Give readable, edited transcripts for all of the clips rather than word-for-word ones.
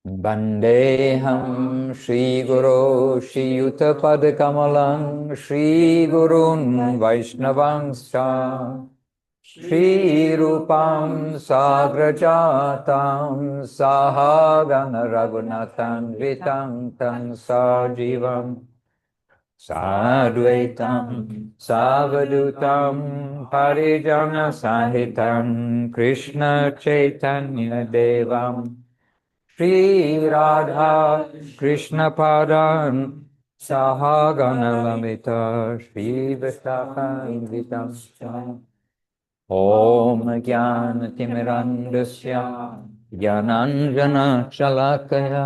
Vandeham Shri Guru Shri Yuta Padakamalam Shri Gurun Vaishnavangscha Shri Rupam Sagrajatam Sahagana Raghunathan Vitam Tam Sajivam Sadvaitam Savadutam Parijana Sahitam Krishna Chaitanya Devam Shri Radha Krishna Padan Sahagana Lamita Shri Vishakam Om Jnana Timirandasya Jnananjana Shalakaya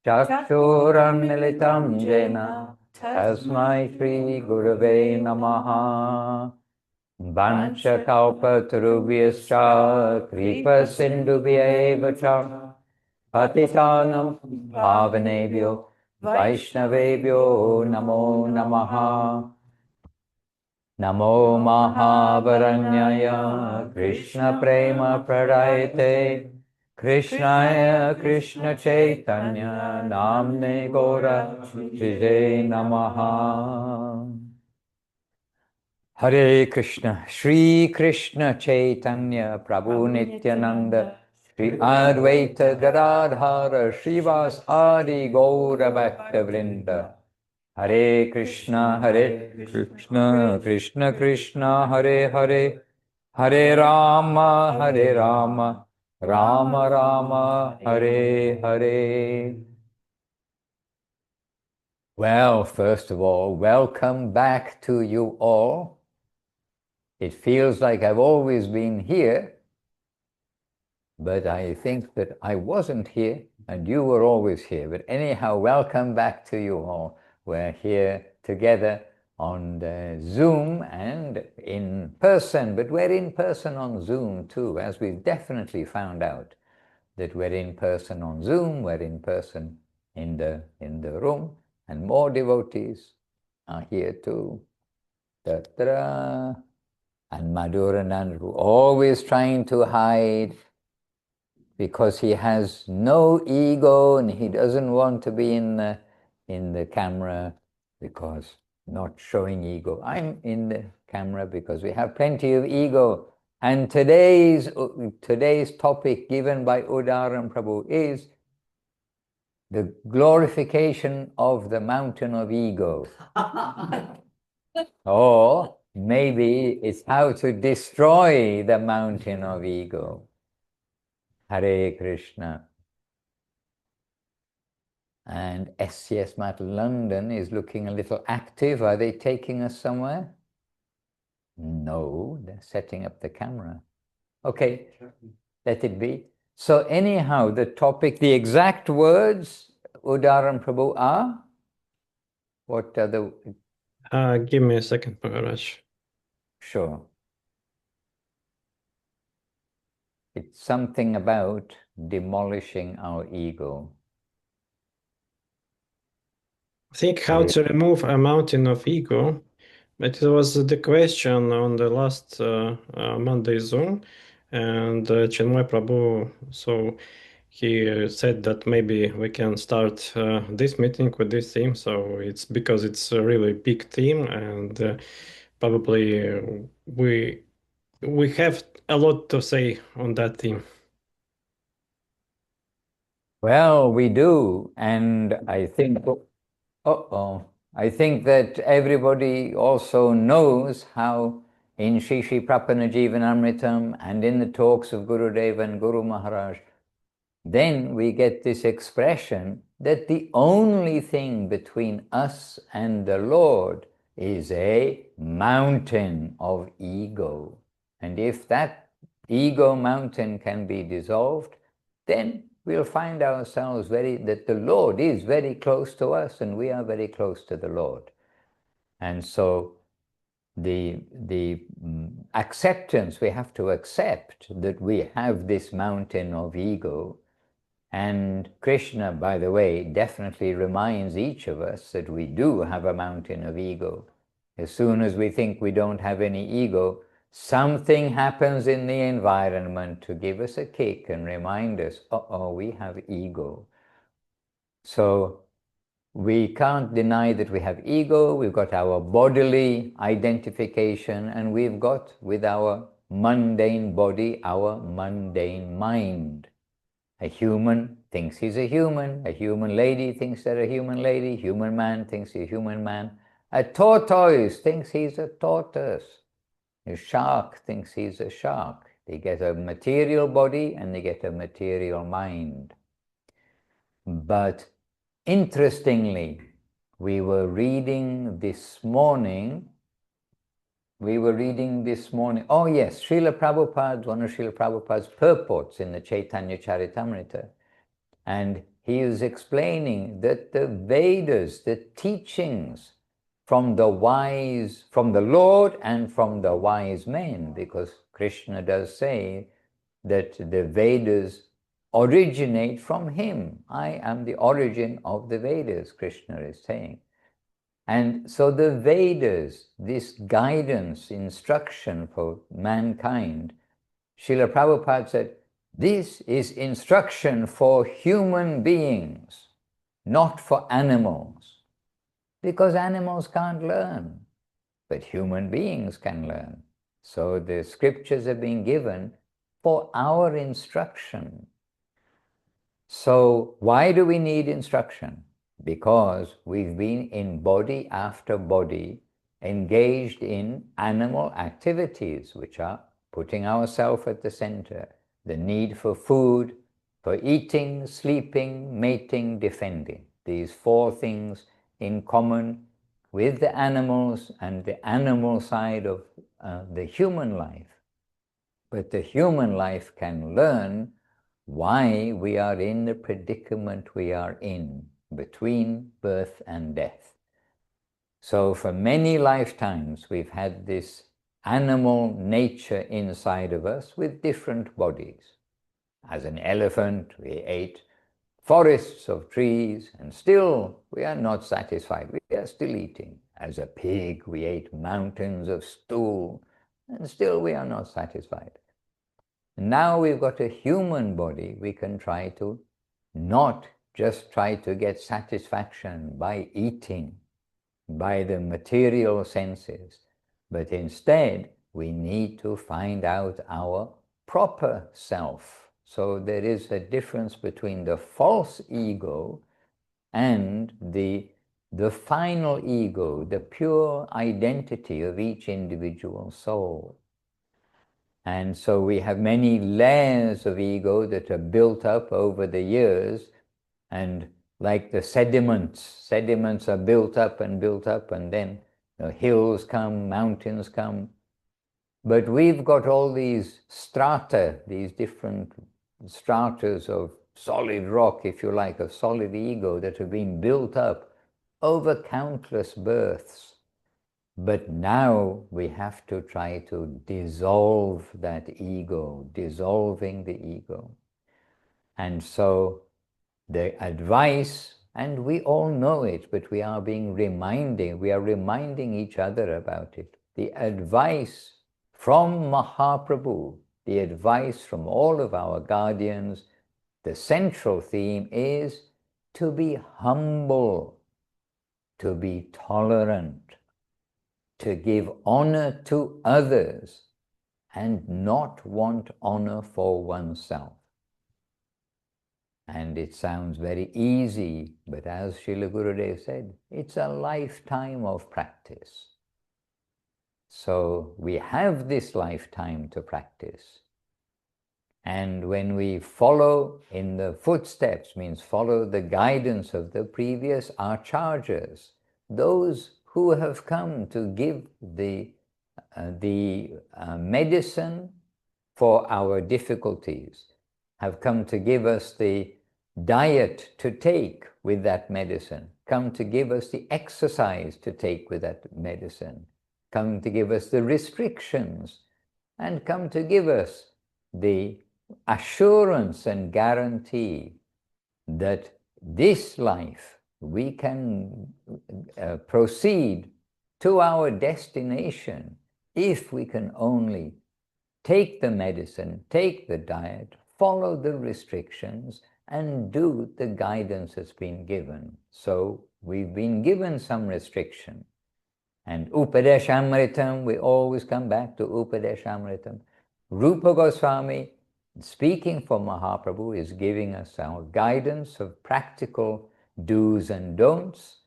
Chakshuran Militam Jena Tasmai Shri Gurave Namaha Vancha Kalpatarubhyascha Kripa Sindhubhya Cha Patitanam Pavanebhyo Vaishnavebhyo Namo Namaha Namo Mahavaranyaya Krishna Prema Pradayate Krishnaya Krishna Chaitanya Namne Gora Jai Namaha Hare Krishna Shri Krishna Chaitanya Prabhu Nityananda Shri Advaita Gadadhara Shrivas Adi Gaura Bhakta Vrinda Hare Krishna Krishna Krishna Hare Hare Hare Rama Rama Rama Hare Hare. Well, first of all, welcome back to you all. It feels like I've always been here, but I think that I wasn't here and you were always here. But anyhow, welcome back to you all. We're here together on the Zoom and in person, but we're in person on Zoom too, as we've definitely found out that we're in person on Zoom, we're in person in the room, and more devotees are here too. Ta-ta-da. And Madhusudan, always trying to hide because he has no ego and he doesn't want to be in the camera because not showing ego. I'm in the camera because we have plenty of ego. And today's topic given by Udaran Prabhu is the glorification of the mountain of ego. Or maybe it's how to destroy the mountain of ego. Hare Krishna. And SCS Mat London is looking a little active. Are they taking us somewhere? No, they're setting up the camera. Okay, let it be. So anyhow, the topic, the exact words, Udaran Prabhu, are? What are the... Give me a second, Maharaj. Sure. It's something about demolishing our ego. I think how to remove a mountain of ego, but it was the question on the last Monday Zoom, and Chinmay Prabhu, so he said that maybe we can start this meeting with this theme. So it's because it's a really big theme, and probably we have a lot to say on that theme. Well, we do, and I think, I think that everybody also knows how in Shri Shri Prapanajivanamritam and in the talks of Gurudev and Guru Maharaj, then we get this expression that the only thing between us and the Lord is a mountain of ego. And if that ego mountain can be dissolved, then we'll find ourselves that the Lord is very close to us and we are very close to the Lord. And so the acceptance, we have to accept that we have this mountain of ego. And Krishna, by the way, definitely reminds each of us that we do have a mountain of ego. As soon as we think we don't have any ego, something happens in the environment to give us a kick and remind us, we have ego. So we can't deny that we have ego, we've got our bodily identification, and we've got, with our mundane body, our mundane mind. A human thinks he's a human lady thinks they're a human lady, human man thinks he's a human man, a tortoise thinks he's a tortoise, a shark thinks he's a shark. They get a material body and they get a material mind. But interestingly, we were reading this morning, oh yes, Srila Prabhupada, one of Srila Prabhupada's purports in the Chaitanya Charitamrita, and he is explaining that the Vedas, the teachings from the wise, from the Lord and from the wise men, because Krishna does say that the Vedas originate from him. I am the origin of the Vedas, Krishna is saying. And so the Vedas, this guidance, instruction for mankind, Srila Prabhupada said, this is instruction for human beings, not for animals. Because animals can't learn, but human beings can learn. So the scriptures are being given for our instruction. So why do we need instruction? Because we've been in body after body engaged in animal activities, which are putting ourselves at the center, the need for food, for eating, sleeping, mating, defending. These four things in common with the animals and the animal side of the human life. But the human life can learn why we are in the predicament we are in between birth and death. So for many lifetimes we've had this animal nature inside of us with different bodies. As an elephant, we ate forests of trees, and still we are not satisfied. We are still eating. As a pig, we ate mountains of stool, and still we are not satisfied. Now we've got a human body, we can try to not just try to get satisfaction by eating, by the material senses, but instead we need to find out our proper self. So there is a difference between the false ego and the final ego, the pure identity of each individual soul. And so we have many layers of ego that are built up over the years, and like the sediments are built up, and then hills come, mountains come. But we've got all these strata, these different stratas of solid rock, if you like, of solid ego that have been built up over countless births. But now we have to try to dissolve that ego, dissolving the ego. And so the advice, and we all know it, but we are reminding each other about it. The advice from Mahaprabhu, the advice from all of our guardians, the central theme is to be humble, to be tolerant, to give honor to others and not want honor for oneself. And it sounds very easy, but as Srila Gurudev said, it's a lifetime of practice. So we have this lifetime to practice. And when we follow in the footsteps, means follow the guidance of the previous acharyas, those who have come to give the medicine for our difficulties, have come to give us the diet to take with that medicine, come to give us the exercise to take with that medicine, come to give us the restrictions, and come to give us the assurance and guarantee that this life we can proceed to our destination if we can only take the medicine, take the diet, follow the restrictions, and do the guidance that's been given. So we've been given some restriction. And Upadeshamritam, we always come back to Upadeshamritam. Rupa Goswami, speaking for Mahaprabhu, is giving us our guidance of practical do's and don'ts.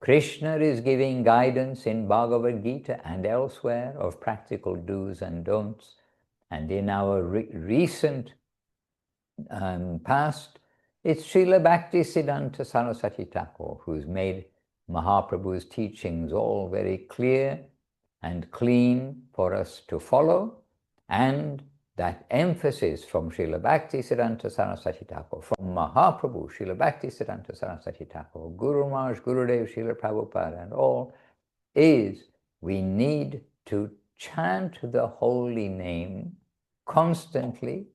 Krishna is giving guidance in Bhagavad Gita and elsewhere of practical do's and don'ts. And in our recent past, it's Srila Bhaktisiddhanta Saraswati Thakur who's made Mahaprabhu's teachings all very clear and clean for us to follow, and that emphasis from Srila Bhaktisiddhanta Saraswati Thakur, from Mahaprabhu, Srila Bhaktisiddhanta Saraswati Thakur, Guru Maharaj, Gurudev, Srila Prabhupada, and all, is we need to chant the holy name constantly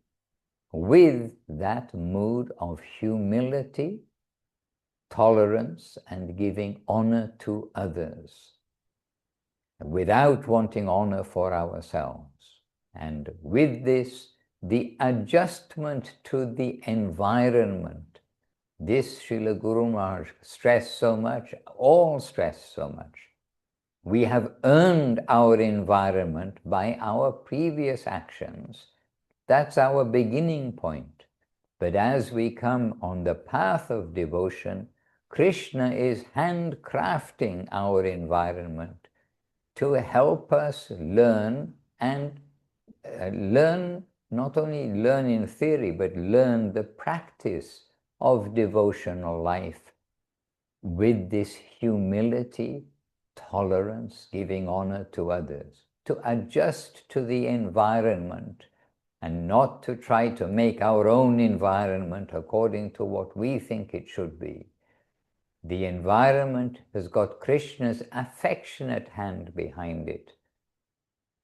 with that mood of humility, tolerance, and giving honor to others, without wanting honor for ourselves. And with this, the adjustment to the environment, this Srila Guru Maharaj stressed so much, all stressed so much. We have earned our environment by our previous actions. That's our beginning point. But as we come on the path of devotion, Krishna is handcrafting our environment to help us learn, and learn, not only learn in theory, but learn the practice of devotional life with this humility, tolerance, giving honor to others, to adjust to the environment and not to try to make our own environment according to what we think it should be. The environment has got Krishna's affectionate hand behind it,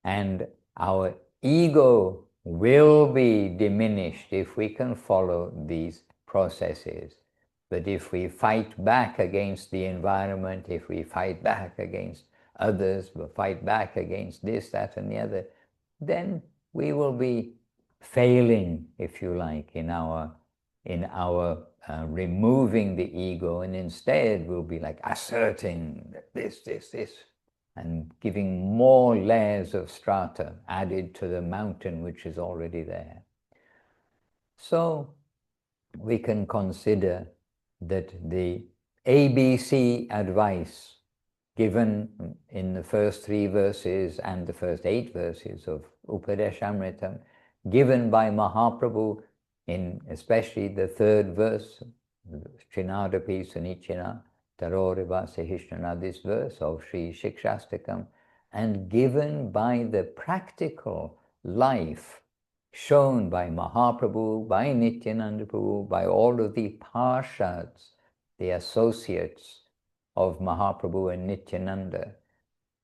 and our ego will be diminished if we can follow these processes. But if we fight back against the environment, if we fight back against others, we fight back against this, that, and the other, then we will be failing, if you like, in our removing the ego, and instead we'll be like asserting this, and giving more layers of strata added to the mountain which is already there. So we can consider that the ABC advice given in the first 3 verses and the first 8 verses of Upadeshamritam, given by Mahaprabhu in especially the 3rd verse, Trinadapi Sunichina Taroriva Sahishnana, this verse of Sri Shikshastakam, and given by the practical life shown by Mahaprabhu, by Nityananda Prabhu, by all of the Parshads, the associates of Mahaprabhu and Nityananda,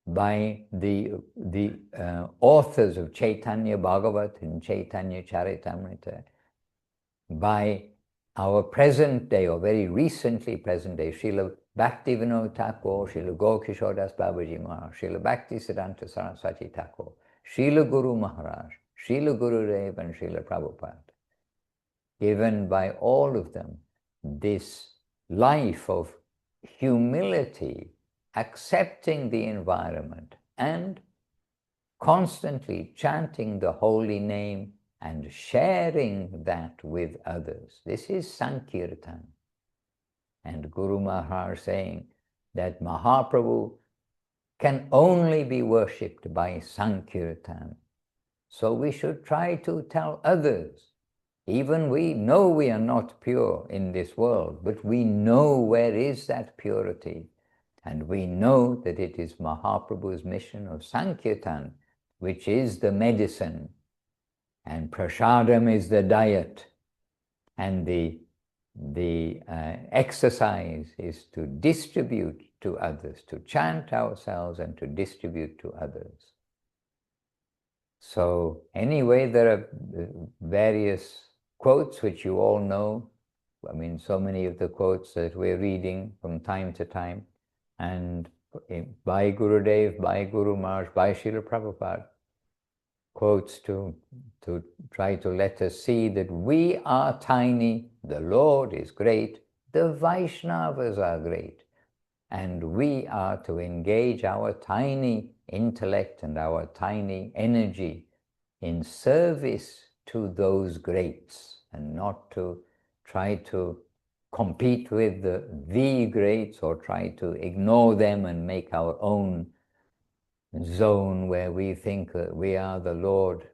by the authors of Chaitanya Bhagavat and Chaitanya Charitamrita, by our present day, or very recently present day, Srila Bhaktivinoda Thakur, Srila Gokishore Das Babaji Maharaj, Srila Bhaktisiddhanta Saraswati Thakur, Srila Guru Maharaj, Srila Gurudev, and Srila Prabhupada. Given by all of them this life of humility, accepting the environment, and constantly chanting the holy name and sharing that with others. This is Sankirtan. And Guru Maharaj saying that Mahaprabhu can only be worshipped by Sankirtan. So we should try to tell others. Even we know we are not pure in this world, but we know where is that purity. And we know that it is Mahaprabhu's mission of Sankirtan, which is the medicine, and prasadam is the diet, and the exercise is to distribute to others, to chant ourselves and to distribute to others. So anyway, there are various quotes which you all know. I mean, so many of the quotes that we're reading from time to time, and by Gurudev, by Guru Maharaj, by Srila Prabhupada, quotes to try to let us see that we are tiny, the Lord is great, the Vaishnavas are great, and we are to engage our tiny intellect and our tiny energy in service to those greats, and not to try to compete with the greats or try to ignore them and make our own zone where we think that we are the Lord.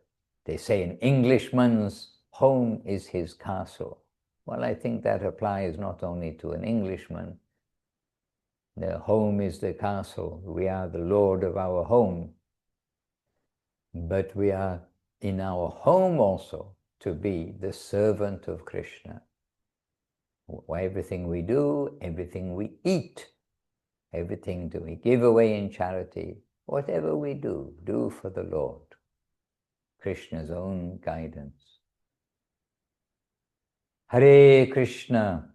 They say an Englishman's home is his castle. Well, I think that applies not only to an Englishman. The home is the castle. We are the Lord of our home. But we are in our home also to be the servant of Krishna. Everything we do, everything we eat, everything that we give away in charity, whatever we do for the Lord. Krishna's own guidance. Hare Krishna.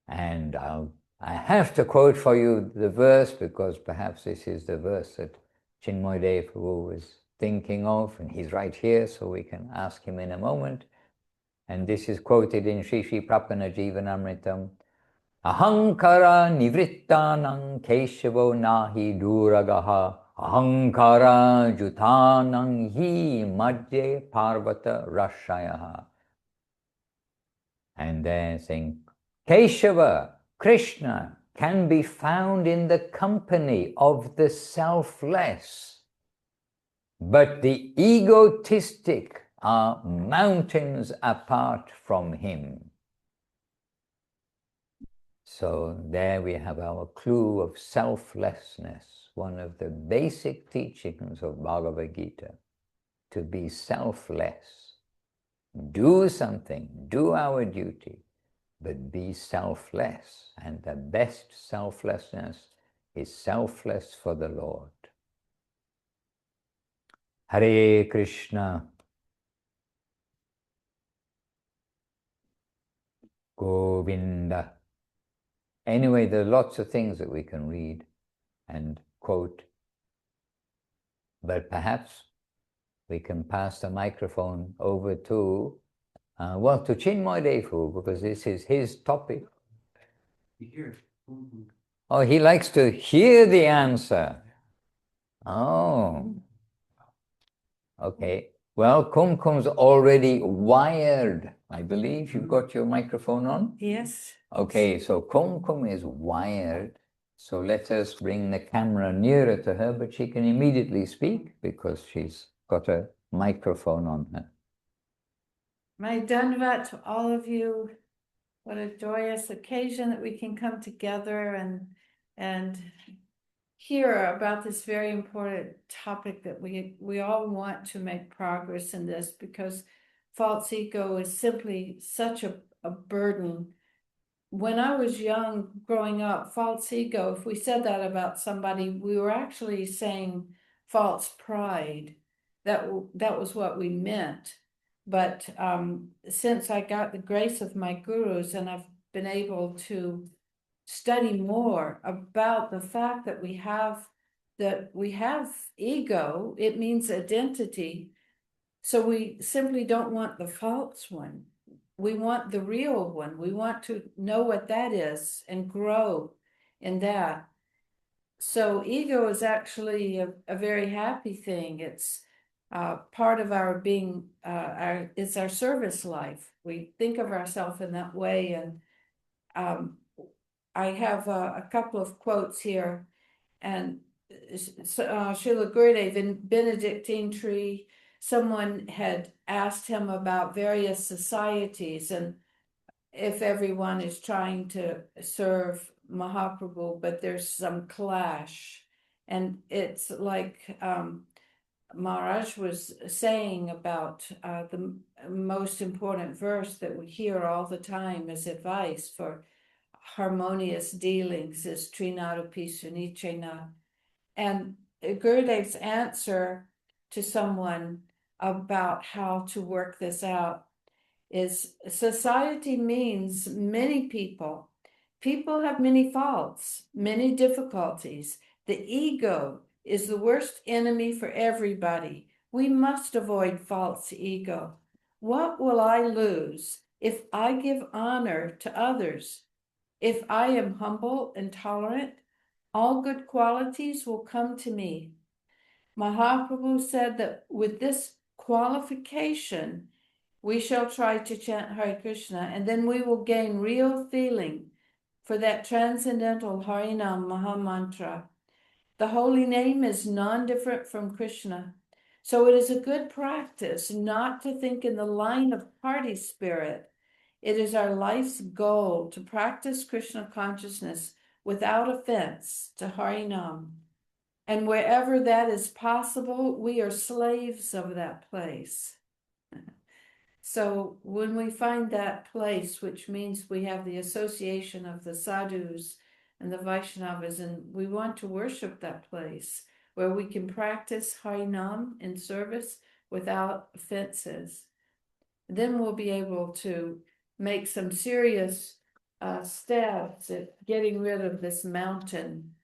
And I have to quote for you the verse, because perhaps this is the verse that Chinmoy Prabhu was thinking of, and he's right here, so we can ask him in a moment. And this is quoted in Sri Sri Prapana Jivanamritam. Ahankara nivrittanang keshavo nahi duragaha ahankara jutanang hi madhye parvata rashayaha. And then saying, Keshava, Krishna, can be found in the company of the selfless, but the egotistic are mountains apart from him. So there we have our clue of selflessness, one of the basic teachings of Bhagavad Gita, to be selfless. Do something, do our duty, but be selfless. And the best selflessness is selfless for the Lord. Hare Krishna. Govinda. Anyway, there are lots of things that we can read and quote, but perhaps we can pass the microphone over to, to Chinmoy Defu, because this is his topic. Oh, he likes to hear the answer. Oh, okay. Well, Kumkum's already wired. I believe you've got your microphone on? Yes. Okay, so Kumkum is wired. So let us bring the camera nearer to her, but she can immediately speak because she's got a microphone on her. My Dandavat to all of you. What a joyous occasion that we can come together and hear about this very important topic that we all want to make progress in this, because false ego is simply such a burden. When I was young, growing up, false ego, if we said that about somebody, we were actually saying false pride. That was what we meant. But since I got the grace of my gurus, and I've been able to study more about the fact that we have ego, it means identity. So we simply don't want the false one. We want the real one. We want to know what that is and grow in that. So ego is actually a very happy thing. It's part of our being, it's our service life. We think of ourselves in that way. And I have a couple of quotes here. And Srila Gurudev in Benedictine Tree, someone had asked him about various societies and if everyone is trying to serve Mahaprabhu, but there's some clash. And it's like Maharaj was saying about the most important verse that we hear all the time as advice for harmonious dealings is Trinarupi Sunichena. And Gurudev's answer to someone about how to work this out is society means many people. People have many faults, many difficulties. The ego is the worst enemy for everybody. We must avoid false ego. What will I lose if I give honor to others? If I am humble and tolerant, all good qualities will come to me. Mahaprabhu said that with this qualification, we shall try to chant Hare Krishna, and then we will gain real feeling for that transcendental Harinam Maha Mantra. The holy name is non-different from Krishna. So it is a good practice not to think in the line of party spirit. It is our life's goal to practice Krishna consciousness without offense to Harinam. And wherever that is possible, we are slaves of that place. So when we find that place, which means we have the association of the sadhus and the Vaishnavas, and we want to worship that place where we can practice Harinam in service without offenses, then we'll be able to make some serious steps at getting rid of this mountain,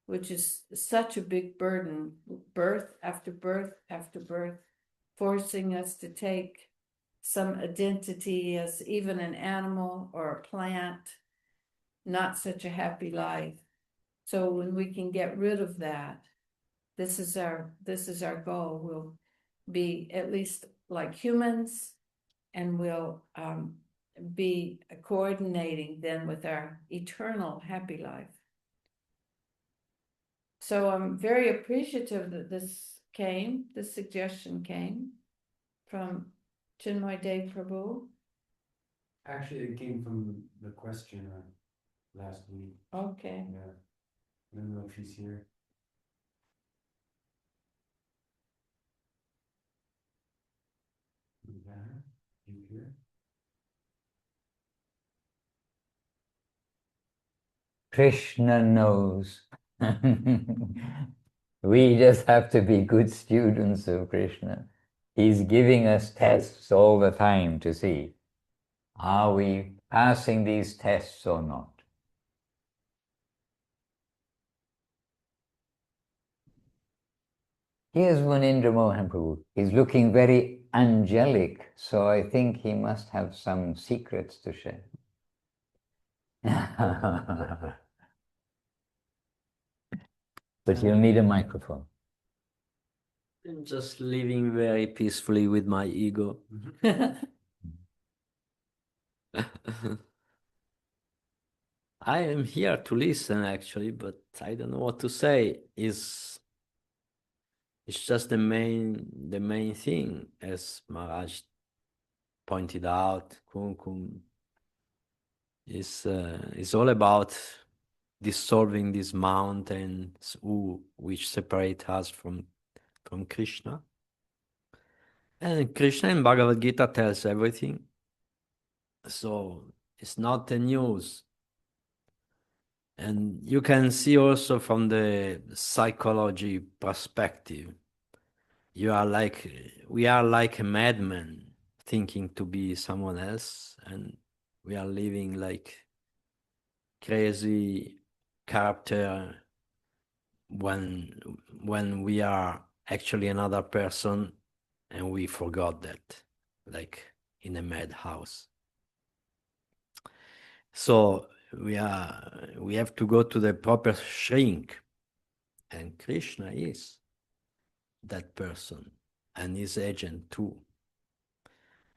which is such a big burden, birth after birth after birth, forcing us to take some identity as even an animal or a plant, not such a happy life. So when we can get rid of that, this is our goal. We'll be at least like humans, and we'll be coordinating then with our eternal happy life. So I'm very appreciative that this suggestion came from Chinmay Dev Prabhu. Actually, it came from the questioner last week. Okay. Yeah. I don't know if she's here. Yeah, you here? Krishna knows. We just have to be good students of Krishna. He's giving us tests all the time to see, are we passing these tests or not? Here's Munindra Mohan Prabhu. He's looking very angelic, so I think he must have some secrets to share. But you'll need a microphone. I'm just living very peacefully with my ego. I am here to listen actually, but I don't know what to say. It's just the main thing, as Maharaj pointed out. Kumkum is all about dissolving these mountains which separate us from Krishna. And Krishna in Bhagavad Gita tells everything. So it's not the news. And you can see also from the psychology perspective, we are like a madman thinking to be someone else, and we are living like crazy character when we are actually another person, and we forgot that, like in a madhouse. So we have to go to the proper shrink, and Krishna is that person and his agent too.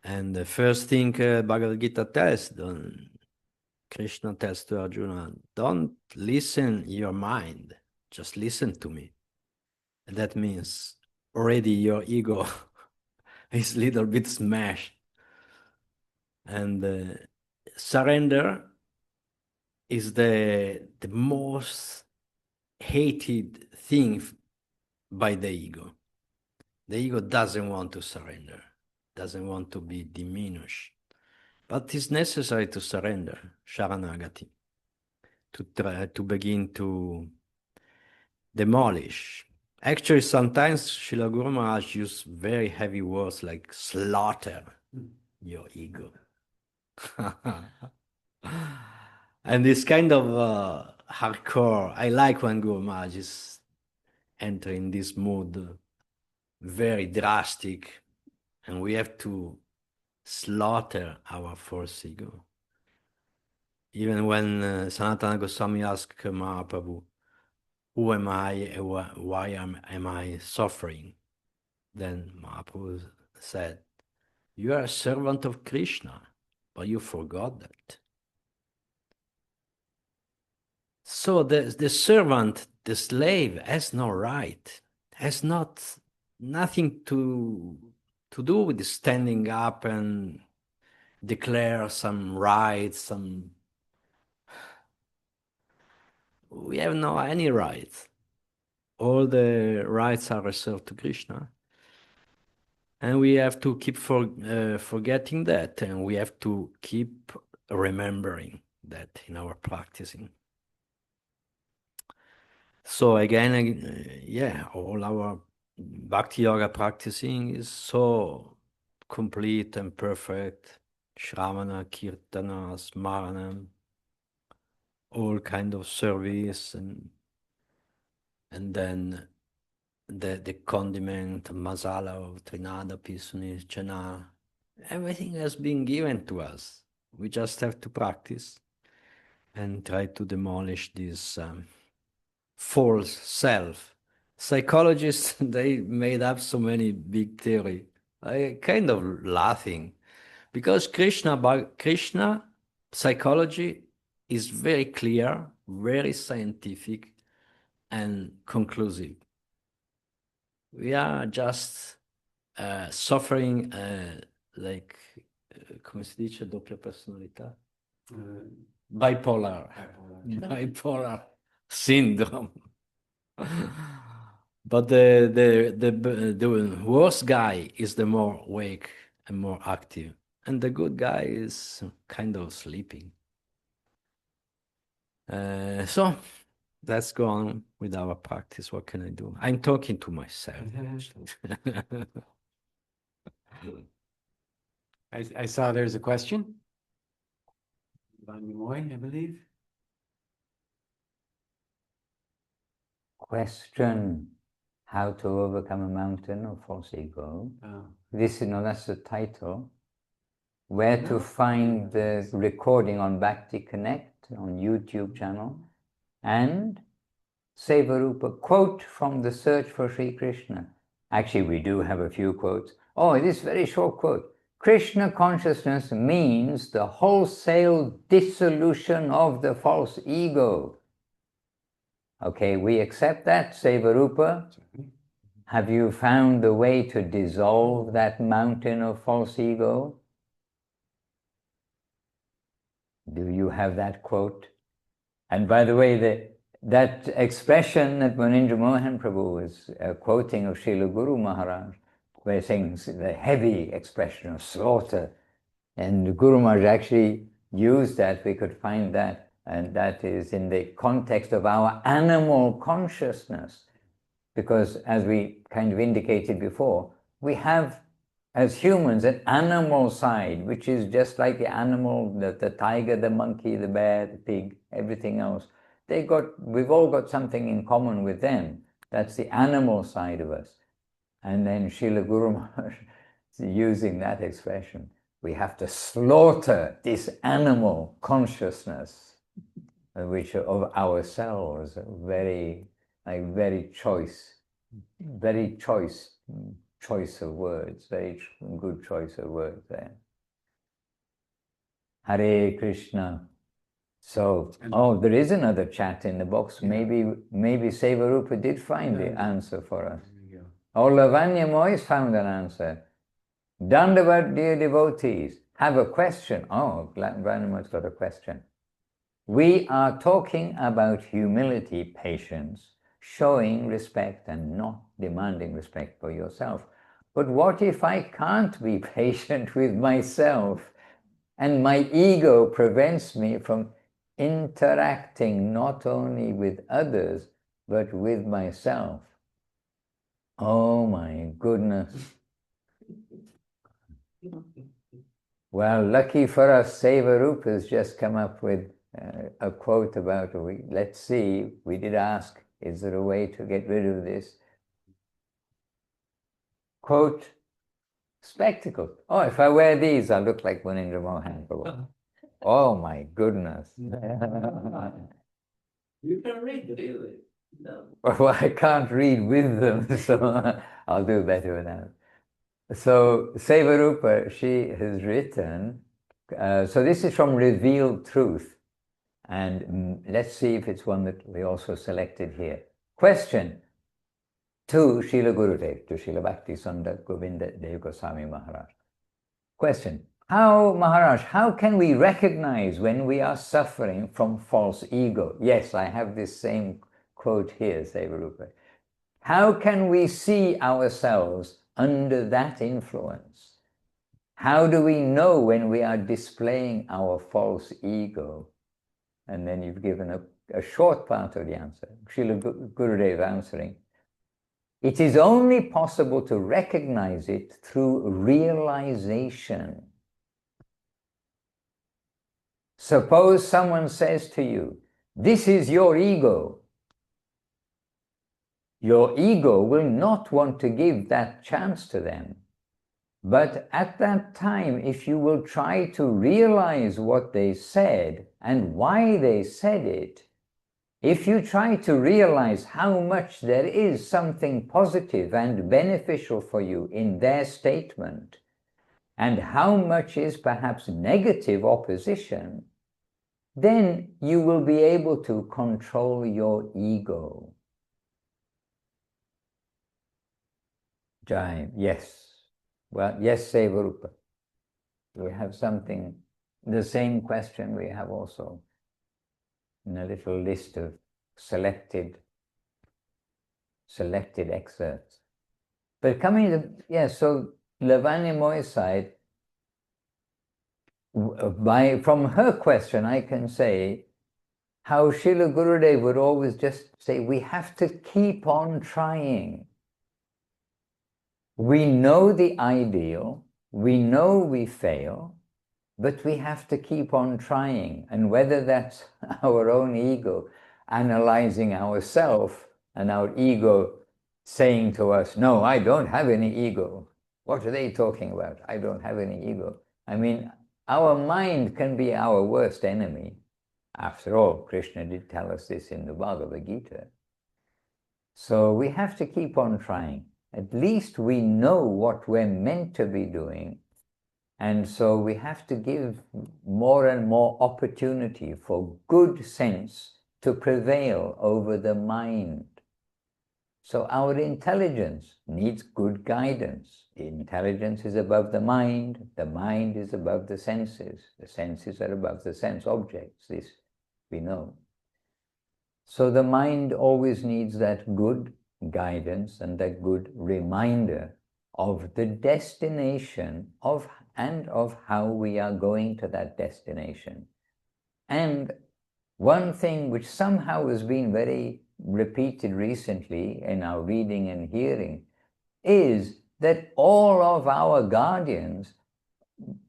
And the first thing Bhagavad Gita tells, Krishna tells to Arjuna, don't listen your mind, just listen to me. And that means already your ego is a little bit smashed. And surrender is the most hated thing by the ego. The ego doesn't want to surrender, doesn't want to be diminished. But it's necessary to surrender, Sharanagati, to begin to demolish. Actually, sometimes Srila Guru Maharaj used very heavy words like slaughter your ego. And this kind of hardcore, I like when Guru Maharaj is entering this mood very drastic, and we have to slaughter our false ego. Even when Sanatana Goswami asked Mahaprabhu, who am I and why am I suffering? Then Mahaprabhu said, you are a servant of Krishna, but you forgot that. So the servant, the slave, has no right, has nothing to do with standing up and declare some rights. We have no any rights. All the rights are reserved to Krishna. And we have to keep forgetting that, and we have to keep remembering that in our practicing. So again, yeah, all our Bhakti Yoga practicing is so complete and perfect. Shravana, Kirtana, Smaranam, all kind of service, and then the condiment, masala of Trinada, Pisuni, Chana, everything has been given to us. We just have to practice and try to demolish this false self. Psychologists, they made up so many big theory. I kind of laughing because Krishna psychology is very clear, very scientific and conclusive. We are just suffering like, come si dice, doppia personalità? Bipolar. Bipolar syndrome. But the worst guy is the more awake and more active, and the good guy is kind of sleeping. So let's go on with our practice. What can I do? I'm talking to myself. I saw there's a question. Van Moy, I believe. Question: how to overcome a mountain of false ego. Oh. This is, no, that's the title. Where to find the recording on Bhakti Connect on YouTube channel, and Sevarupa quote from the Search for Sri Krishna. Actually, we do have a few quotes. Oh, this very short quote. Krishna consciousness means the wholesale dissolution of the false ego. Okay, we accept that, Sevarupa. Have you found the way to dissolve that mountain of false ego? Do you have that quote? And by the way, that expression that Munindra Mohan Prabhu was quoting of Srila Guru Maharaj, where saying the heavy expression of slaughter, and the Guru Maharaj actually used that, we could find that, and that is in the context of our animal consciousness, because as we kind of indicated before, we have, as humans, an animal side, which is just like the animal, the tiger, the monkey, the bear, the pig, everything else. We've all got something in common with them. That's the animal side of us. And then Srila Guru Maharaj using that expression. We have to slaughter this animal consciousness, which of ourselves, very choice of words, very good choice of words there. Hare Krishna. So, there is another chat in the box. Yeah. Maybe Sevarupa did find the answer for us. Oh, Lavanya Moyes found an answer. Dandavat, dear devotees, have a question. Oh, Lavanya Moyes got a question. We are talking about humility, patience, showing respect and not demanding respect for yourself. But what if I can't be patient with myself and my ego prevents me from interacting not only with others, but with myself? Oh my goodness. Well, lucky for us, Sevarupa has just come up with a quote about, let's see, we did ask, is there a way to get rid of this? quote, spectacles. Oh, if I wear these, I'll look like Munindra Mohan Prabhu. Oh my goodness. You can read, really. No. Well, I can't read with them, so I'll do better without. So Sevarupa, she has written, so this is from Revealed Truth, and let's see if it's one that we also selected here. Question to Srila Gurudev, to Srila Bhakti Sundar Govinda Dev Goswami Maharaj. Question, Maharaj, how can we recognize when we are suffering from false ego? Yes, I have this same quote here, Sevarupa. How can we see ourselves under that influence? How do we know when we are displaying our false ego? And then you've given a short part of the answer. Srila Gurudev answering, it is only possible to recognize it through realization. Suppose someone says to you, this is your ego. Your ego will not want to give that chance to them. But at that time, if you will try to realize what they said and why they said it, if you try to realize how much there is something positive and beneficial for you in their statement, and how much is perhaps negative opposition, then you will be able to control your ego. Jai, yes. Well, yes, Sevarupa. We have something, the same question we have also in a little list of selected excerpts. But coming to, yes, so Lavanya Moy's side, from her question, I can say how Srila Gurudev would always just say, we have to keep on trying. We know the ideal, we know we fail, but we have to keep on trying. And whether that's our own ego analyzing ourselves and our ego saying to us, no, I don't have any ego. What are they talking about? I don't have any ego. I mean, our mind can be our worst enemy. After all, Krishna did tell us this in the Bhagavad Gita. So we have to keep on trying. At least we know what we're meant to be doing. And so we have to give more and more opportunity for good sense to prevail over the mind. So our intelligence needs good guidance. The intelligence is above the mind is above the senses are above the sense objects, this we know. So the mind always needs that good guidance and that good reminder of the destination of how we are going to that destination. And one thing which somehow has been very repeated recently in our reading and hearing is that all of our guardians,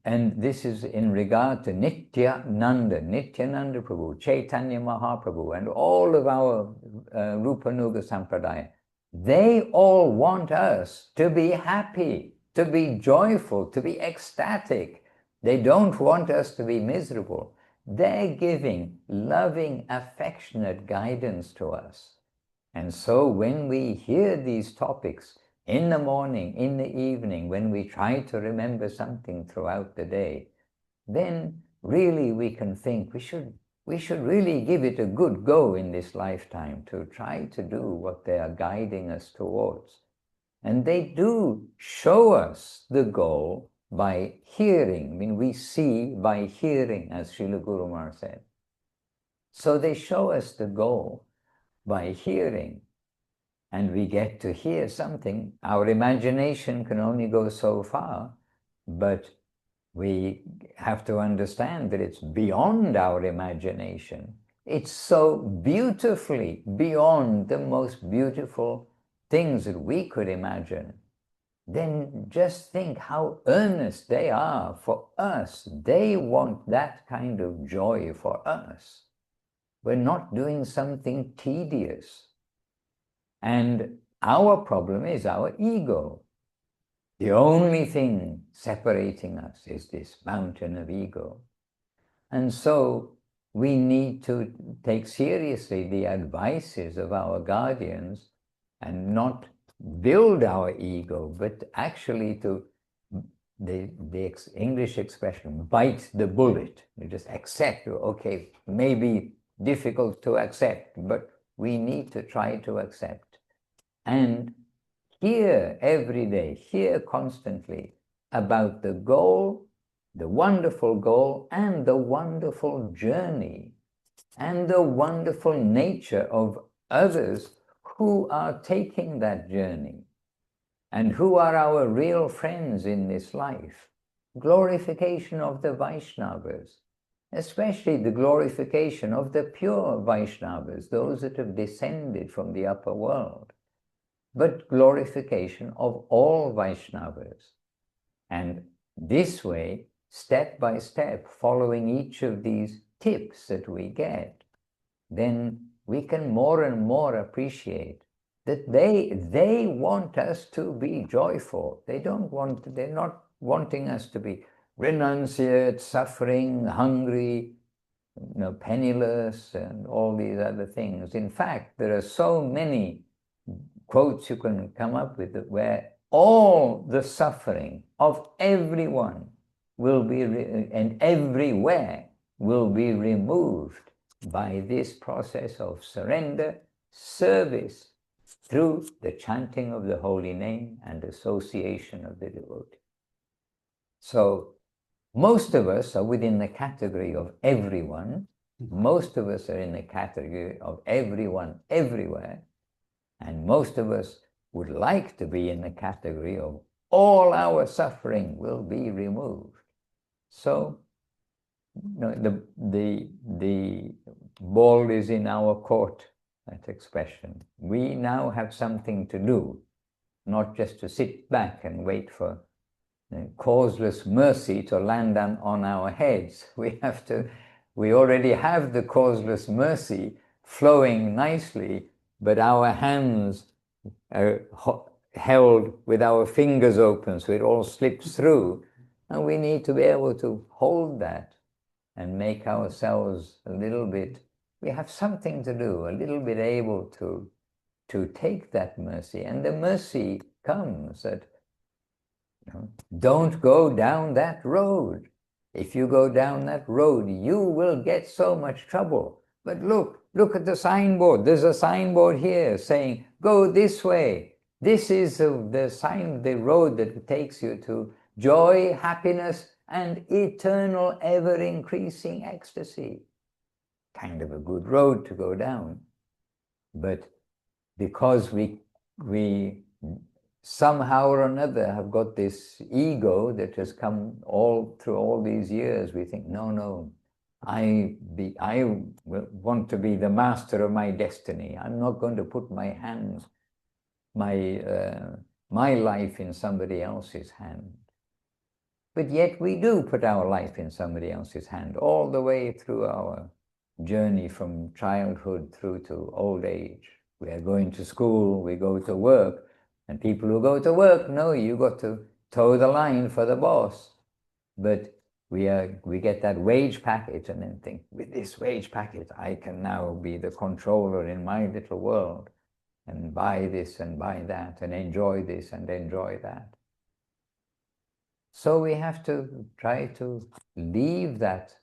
and this is in regard to Nityananda Prabhu, Chaitanya Mahaprabhu, and all of our Rupanuga Sampradaya, they all want us to be happy, to be joyful, to be ecstatic. They don't want us to be miserable. They're giving loving, affectionate guidance to us. And so when we hear these topics in the morning, in the evening, when we try to remember something throughout the day, then really we can think we should really give it a good go in this lifetime to try to do what they are guiding us towards. And they do show us the goal by hearing. I mean, we see by hearing, as Srila Guru Maharaj said. So they show us the goal by hearing. And we get to hear something. Our imagination can only go so far, but we have to understand that it's beyond our imagination. It's so beautifully beyond the most beautiful things that we could imagine. Then just think how earnest they are for us. They want that kind of joy for us. We're not doing something tedious. And our problem is our ego. The only thing separating us is this mountain of ego. And so we need to take seriously the advices of our guardians and not build our ego, but actually to, the English expression, bite the bullet. We just accept, okay, maybe difficult to accept, but we need to try to accept. And hear every day, hear constantly about the goal, the wonderful goal, and the wonderful journey, and the wonderful nature of others who are taking that journey, and who are our real friends in this life. Glorification of the Vaishnavas, especially the glorification of the pure Vaishnavas, those that have descended from the upper world, but glorification of all Vaishnavas. And this way, step by step, following each of these tips that we get, then we can more and more appreciate that they want us to be joyful. They're not wanting us to be renunciate, suffering, hungry, penniless, and all these other things. In fact, there are so many quotes you can come up with where all the suffering of everyone will be, and everywhere will be removed by this process of surrender, service, through the chanting of the holy name and association of the devotee. So most of us are within the category of everyone. Most of us are in the category of everyone, everywhere. And most of us would like to be in the category of all our suffering will be removed. So the ball is in our court, that expression. We now have something to do, not just to sit back and wait for causeless mercy to land on our heads. We already have the causeless mercy flowing nicely, but our hands are held with our fingers open, so it all slips through. And we need to be able to hold that and make ourselves a little bit, we have something to do, a little bit able to take that mercy. And the mercy comes that, don't go down that road. If you go down that road, you will get so much trouble. But look at the signboard. There's a signboard here saying, go this way. This is the road that takes you to joy, happiness, and eternal, ever-increasing ecstasy. Kind of a good road to go down. But because we somehow or another have got this ego that has come all through all these years, we think, no, I want to be the master of my destiny. I'm not going to put my hands, my life in somebody else's hand. But yet we do put our life in somebody else's hand all the way through our journey from childhood through to old age. We are going to school, we go to work, and people who go to work know you got to toe the line for the boss. But we get that wage packet and then think, with this wage packet, I can now be the controller in my little world and buy this and buy that and enjoy this and enjoy that. So we have to try to leave that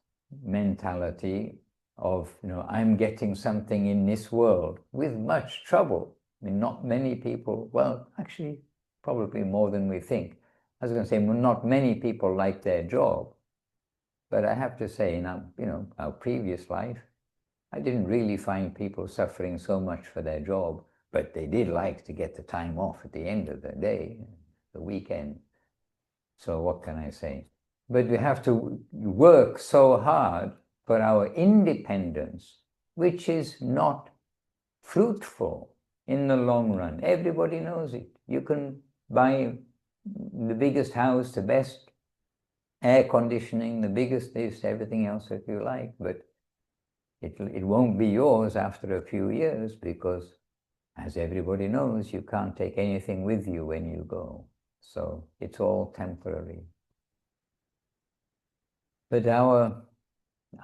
mentality of, I'm getting something in this world with much trouble. I mean, not many people, well, actually, probably more than we think. I was going to say, well, not many people like their job. But I have to say, in our previous life, I didn't really find people suffering so much for their job, but they did like to get the time off at the end of the day, the weekend. So what can I say? But we have to work so hard for our independence, which is not fruitful in the long run. Everybody knows it. You can buy the biggest house, the best air conditioning, the biggest this, everything else that you like, but it won't be yours after a few years because, as everybody knows, you can't take anything with you when you go. So it's all temporary. But our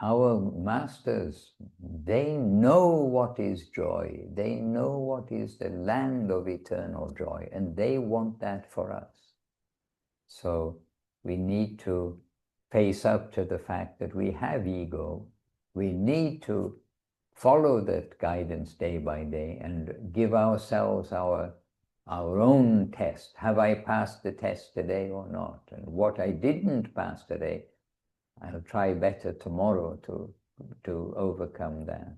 masters, they know what is joy. They know what is the land of eternal joy, and they want that for us. So we need to face up to the fact that we have ego. We need to follow that guidance day by day and give ourselves our own test. Have I passed the test today or not? And what I didn't pass today, I'll try better tomorrow to overcome that.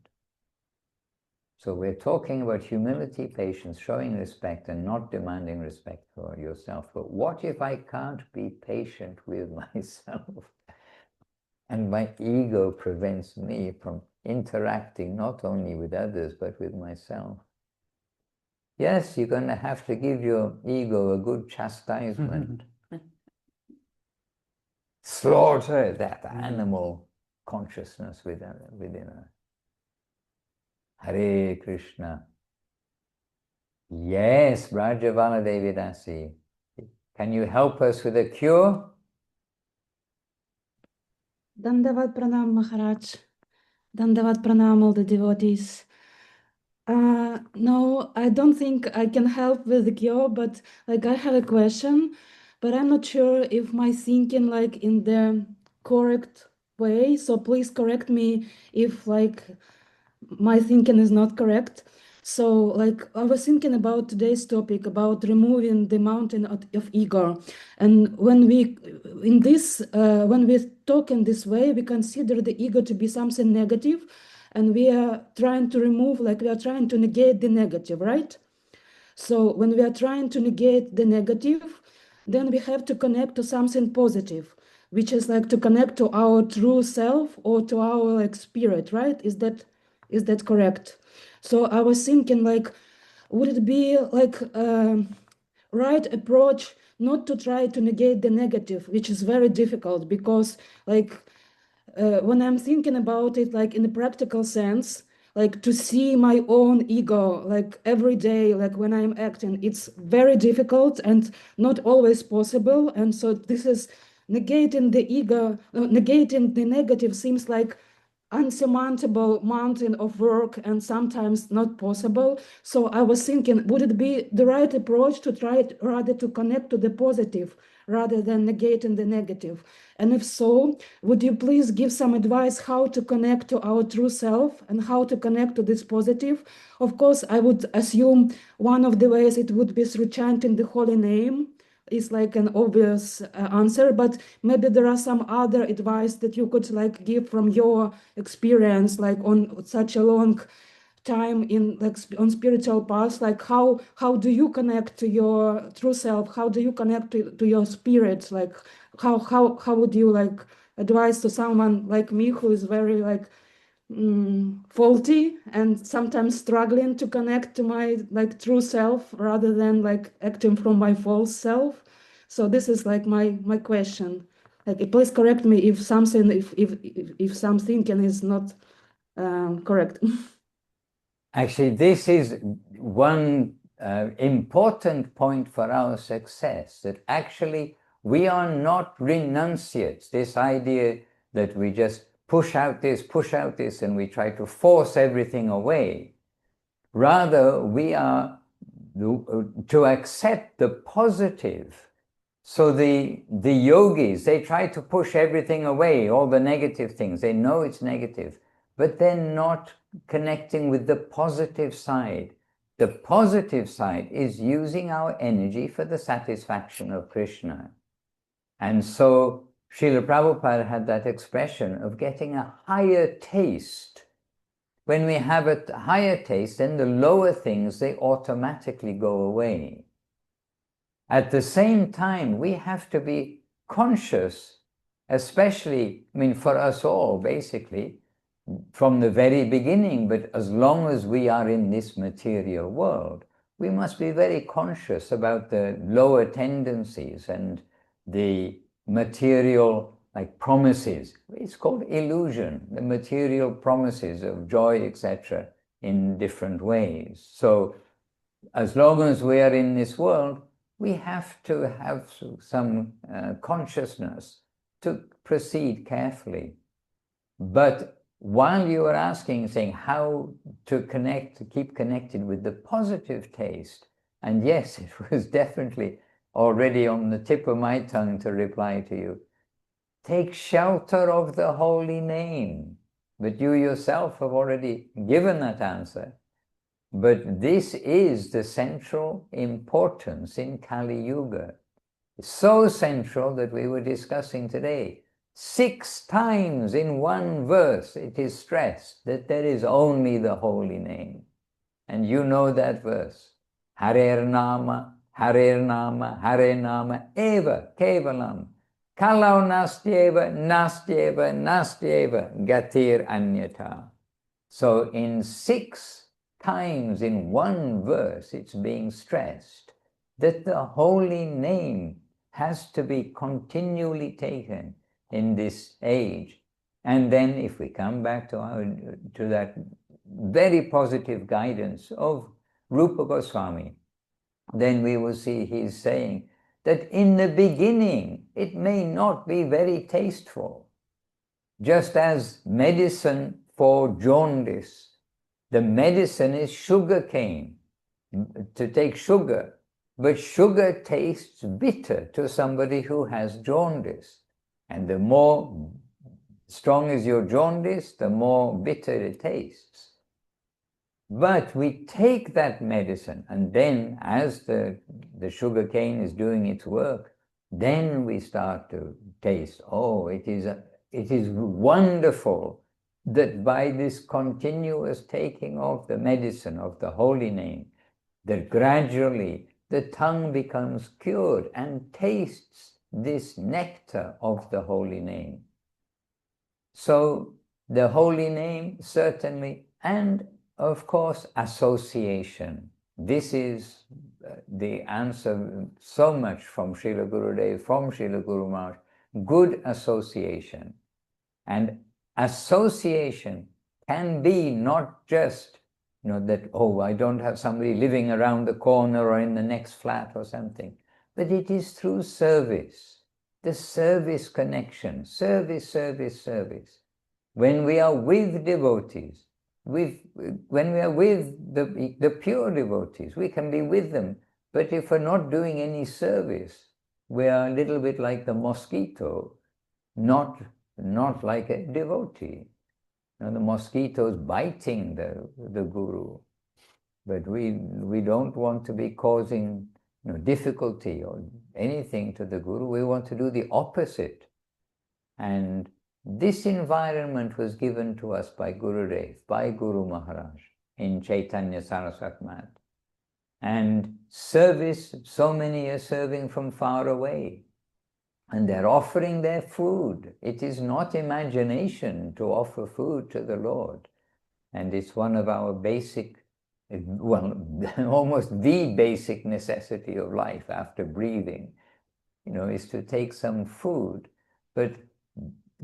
So we're talking about humility, patience, showing respect and not demanding respect for yourself. But what if I can't be patient with myself? And my ego prevents me from interacting not only with others, but with myself. Yes, you're going to have to give your ego a good chastisement. Slaughter that animal consciousness within us. Hare Krishna. Yes, Brajavala Devidasi. Can you help us with a cure? Dandavat Pranam, Maharaj. Dandavat Pranam, all the devotees. No, I don't think I can help with the cure, but like I have a question, but I'm not sure if my thinking like in the correct way. So please correct me if like my thinking is not correct. So like I was thinking about today's topic about removing the mountain of ego. And when we talk in this way, we consider the ego to be something negative, and we are trying to remove, like we are trying to negate the negative, right? So when we are trying to negate the negative, then we have to connect to something positive, which is like to connect to our true self or to our like spirit, right? Is that correct? So I was thinking like, would it be like right approach not to try to negate the negative, which is very difficult because like when I'm thinking about it, like in a practical sense, like to see my own ego, like every day, like when I'm acting, it's very difficult and not always possible. And so this is negating the ego, negating the negative seems like unsurmountable mountain of work and sometimes not possible. So I was thinking, would it be the right approach to try rather to connect to the positive rather than negating the negative? And if so, would you please give some advice how to connect to our true self and how to connect to this positive? Of course, I would assume one of the ways it would be through chanting the holy name. Is like an obvious answer, but maybe there are some other advice that you could like give from your experience, like on such a long time in like on spiritual paths, like how do you connect to your true self? How do you connect to your spirit? Like how would you like advise to someone like me who is very like faulty and sometimes struggling to connect to my like true self rather than like acting from my false self? So this is like my question. Like please correct me if something if some thinking is not correct. Actually, this is one important point for our success, that actually we are not renunciates. This idea that we just push out this, and we try to force everything away. Rather, we are to accept the positive. So the yogis, they try to push everything away, all the negative things. They know it's negative, but they're not connecting with the positive side. The positive side is using our energy for the satisfaction of Krishna. And so Srila Prabhupada had that expression of getting a higher taste. When we have a higher taste, then the lower things, they automatically go away. At the same time, we have to be conscious, especially, I mean, for us all, basically, from the very beginning, but as long as we are in this material world, we must be very conscious about the lower tendencies and the material, like promises. It's called illusion, the material promises of joy, etc., in different ways. So as long as we are in this world, we have to have some consciousness to proceed carefully. But while you are asking, saying how to connect, to keep connected with the positive taste, and yes, it was definitely already on the tip of my tongue to reply to you, take shelter of the holy name. But you yourself have already given that answer. But this is the central importance in Kali Yuga. It's so central that we were discussing today. 6 times in one verse it is stressed that there is only the holy name. And you know that verse. Harer Nama, Harer Nama, Hare Nama, Eva, Kevalam. Kalau nastyeva, nastyeva, nastyeva, gatir anyata. So in 6 times in one verse it's being stressed that the holy name has to be continually taken in this age. And then if we come back to that very positive guidance of Rupa Goswami, then we will see he's saying that in the beginning it may not be very tasteful. Just as medicine for jaundice, the medicine is sugar cane, to take sugar, but sugar tastes bitter to somebody who has jaundice. And the more strong is your jaundice, the more bitter it tastes. But we take that medicine, and then as the sugar cane is doing its work, then we start to taste, oh, it is wonderful that by this continuous taking of the medicine of the holy name, that gradually the tongue becomes cured and tastes this nectar of the holy name. So the holy name certainly, and of course association. This is the answer so much from Srila Gurudev, from Srila Guru Maharaj, good association. And association can be not just, that, oh, I don't have somebody living around the corner or in the next flat or something, but it is through service, the service connection, service, service, service. When we are with devotees, when we are with the pure devotees, we can be with them, but if we're not doing any service, we are a little bit like the mosquito, not like a devotee. The mosquito is biting the guru, but we don't want to be causing difficulty or anything to the guru. We want to do the opposite. And this environment was given to us by Gurudev, by Guru Maharaj in Chaitanya Saraswat Math. And service, so many are serving from far away. And they're offering their food. It is not imagination to offer food to the Lord. And it's one of our basic, well, almost the basic necessity of life after breathing, is to take some food. But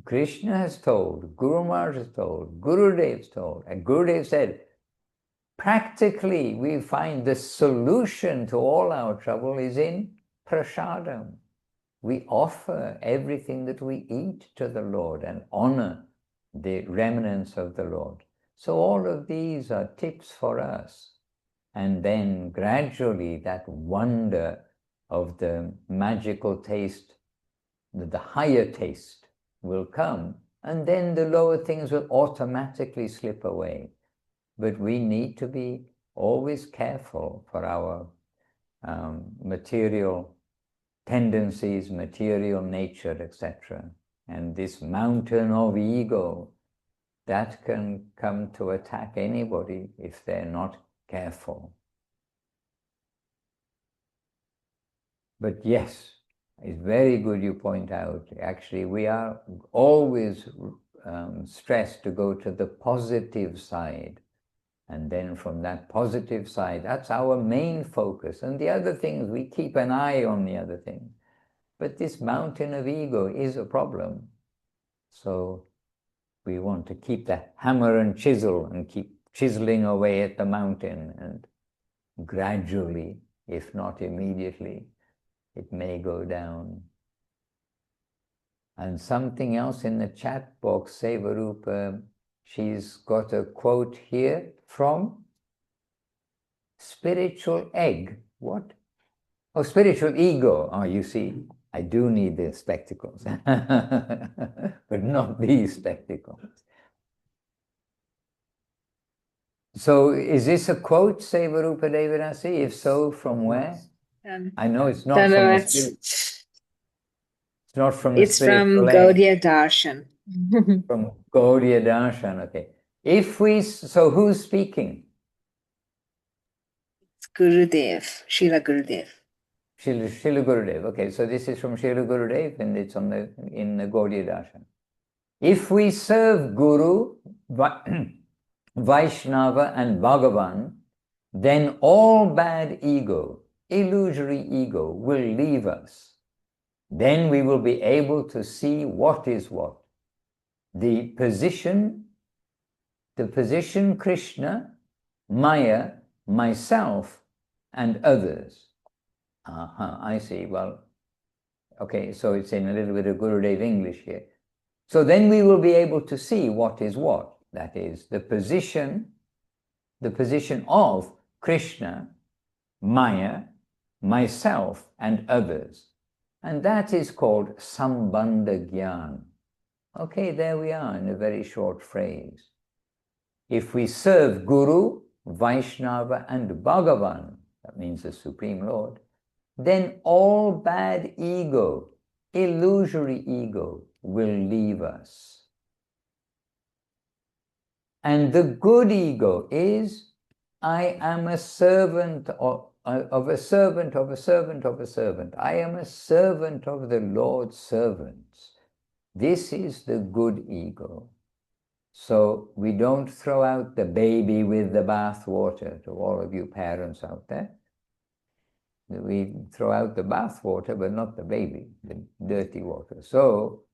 Krishna has told, Guru Maharaj has told, Gurudev's told, and Gurudev said, practically we find the solution to all our trouble is in prasadam. We offer everything that we eat to the Lord and honor the remnants of the Lord. So all of these are tips for us. And then gradually that wonder of the magical taste, the higher taste will come, and then the lower things will automatically slip away. But we need to be always careful for our material tendencies, material nature, etc. And this mountain of ego, that can come to attack anybody if they're not careful. But yes, it's very good you point out. Actually, we are always stressed to go to the positive side. And then from that positive side, that's our main focus. And the other things, we keep an eye on the other things. But this mountain of ego is a problem. So we want to keep the hammer and chisel and keep chiseling away at the mountain, and gradually, if not immediately, it may go down. And something else in the chat box, Sevarupa, she's got a quote here from Spiritual Egg. What? Oh, Spiritual Ego. Oh, you see, I do need the spectacles, but not these spectacles. So is this a quote, Sevarupa Devarasi? If so, from where? I know it's not from the it's not from the it's from spiritual Gaudiya Darshan. From Gaudiya Darshan, okay. If we, so who's speaking? It's Gurudev, Srila Gurudev. Srila Gurudev. Okay, so this is from Srila Gurudev, and it's on the in the Gaudiya Darshan. If we serve Guru, Vaishnava and Bhagavan, then all bad ego, illusory ego, will leave us. Then we will be able to see what is what. The position Krishna, Maya, myself, and others. I see. Well, okay, so it's in a little bit of Gurudev English here. So then we will be able to see what is what. That is, the position of Krishna, Maya, myself, and others. And that is called Sambandha Gyan. Okay, there we are in a very short phrase. If we serve Guru, Vaishnava, and Bhagavan, that means the Supreme Lord, then all bad ego, illusory ego, will leave us. And the good ego is, I am a servant of a servant of a servant of a servant. I am a servant of the Lord's servants. This is the good ego. So we don't throw out the baby with the bathwater, to all of you parents out there. We throw out the bathwater, but not the baby, the dirty water. So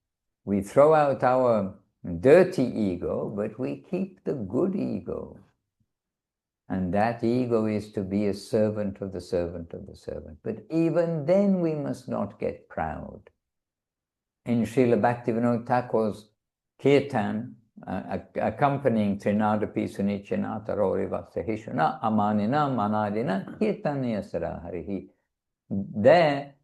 we throw out our dirty ego, but we keep the good ego. And that ego is to be a servant of the servant of the servant. But even then we must not get proud. In Srila Bhaktivinoda Thakur's Kirtan, accompanying Trinadapi Sunichinata Rorivasa Hishuna Amanina Manadina Kirtanya Saraharihi. There,